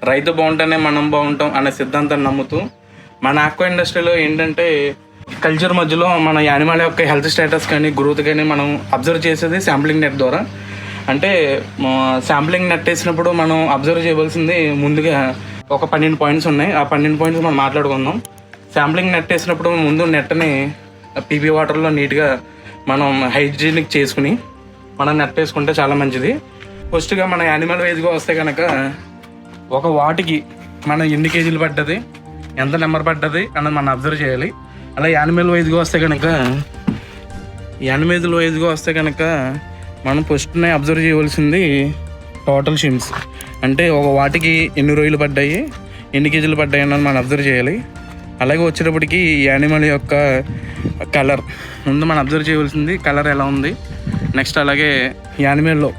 రైతు బాగుంటేనే మనం బాగుంటాం అనే సిద్ధాంతాన్ని నమ్ముతూ మన ఆక్వా ఇండస్ట్రీలో ఏంటంటే కల్చర్ మధ్యలో మన యానిమల్ యొక్క హెల్త్ స్టేటస్ కానీ గ్రోత్ కానీ మనం అబ్జర్వ్ చేసేది శాంప్లింగ్ నెట్ ద్వారా. అంటే శాంప్లింగ్ నెట్ వేసినప్పుడు మనం అబ్జర్వ్ చేయవలసింది ముందుగా ఒక 12 పాయింట్స్ ఉన్నాయి. ఆ 12 పాయింట్స్ మనం మాట్లాడుకుందాం. శాంప్లింగ్ నెట్ వేసినప్పుడు ముందు నెట్ని పీపీ వాటర్లో నీట్గా మనం హైజీనిక్ చేసుకుని మనం నెట్ వేసుకుంటే చాలా మంచిది. ఫస్ట్గా మన యానిమల్ వైజ్గా వస్తే కనుక ఒక వాటికి మనం ఎన్ని కేజీలు పడ్డది, ఎంత నెంబర్ పడ్డది అన్నది మనం అబ్జర్వ్ చేయాలి. అలా యానిమల్ వైజ్గా వస్తే కనుక మనం ఫస్ట్నే అబ్జర్వ్ చేయవలసింది టోటల్ షిమ్స్. అంటే ఒక వాటికి ఎన్ని రోజులు పడ్డాయి, ఎన్ని కేజీలు పడ్డాయి అన్నది మనం అబ్జర్వ్ చేయాలి. అలాగే వచ్చేటప్పటికి యానిమల్ యొక్క కలర్ ముందు మనం అబ్జర్వ్ చేయవలసింది కలర్ ఎలా ఉంది. నెక్స్ట్ అలాగే యానిమల్లో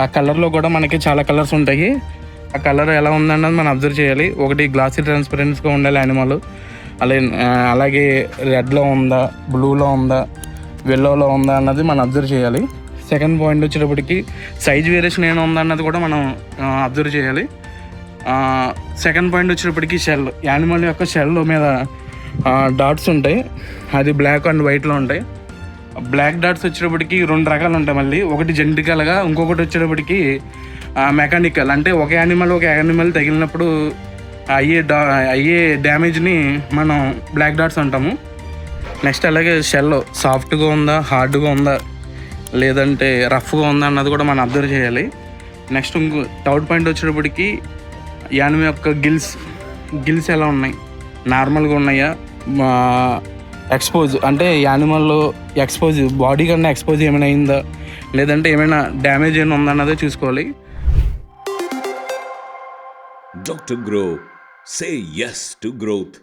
ఆ కలర్లో కూడా మనకి చాలా కలర్స్ ఉంటాయి. ఆ కలర్ ఎలా ఉందన్నది మనం అబ్జర్వ్ చేయాలి. ఒకటి గ్లాసీ ట్రాన్స్పరెన్స్గా ఉండాలి యానిమల్. అలాగే రెడ్లో ఉందా, బ్లూలో ఉందా, వెల్లోలో ఉందా అన్నది మనం అబ్జర్వ్ చేయాలి. సెకండ్ పాయింట్ వచ్చేటప్పటికి సైజ్ వేరియేషన్ ఏమైనా ఉందా అన్నది కూడా మనం అబ్జర్వ్ చేయాలి. సెకండ్ పాయింట్ వచ్చేటప్పటికి షెల్, యానిమల్ యొక్క షెల్ మీద డాట్స్ ఉంటాయి. అది బ్లాక్ అండ్ వైట్లో ఉంటాయి. బ్లాక్ డాట్స్ వచ్చేటప్పటికి 2 రకాలు ఉంటాయి. మళ్ళీ ఒకటి జెనెటికల్గా, ఇంకొకటి వచ్చేటప్పటికి మెకానికల్. అంటే ఒక యానిమల్ తగిలినప్పుడు అయ్యే డ్యామేజ్ని మనం బ్లాక్ డాట్స్ అంటాము. నెక్స్ట్ అలాగే షెల్ సాఫ్ట్గా ఉందా, హార్డ్గా ఉందా, లేదంటే రఫ్గా ఉందా అన్నది కూడా మనం అబ్జర్వ్ చేయాలి. నెక్స్ట్ థర్డ్ పాయింట్ వచ్చేటప్పటికి యానిమల్ యొక్క గిల్స్ ఎలా ఉన్నాయి, నార్మల్గా ఉన్నాయా, ఎక్స్పోజ్ అంటే యానిమల్ బాడీ కన్నా ఎక్స్పోజ్ ఏమైనా అయిందా, లేదంటే ఏమైనా డ్యామేజ్ ఏమైనా ఉందా అన్నదే చూసుకోవాలి. Dr. Grow. Say yes to growth.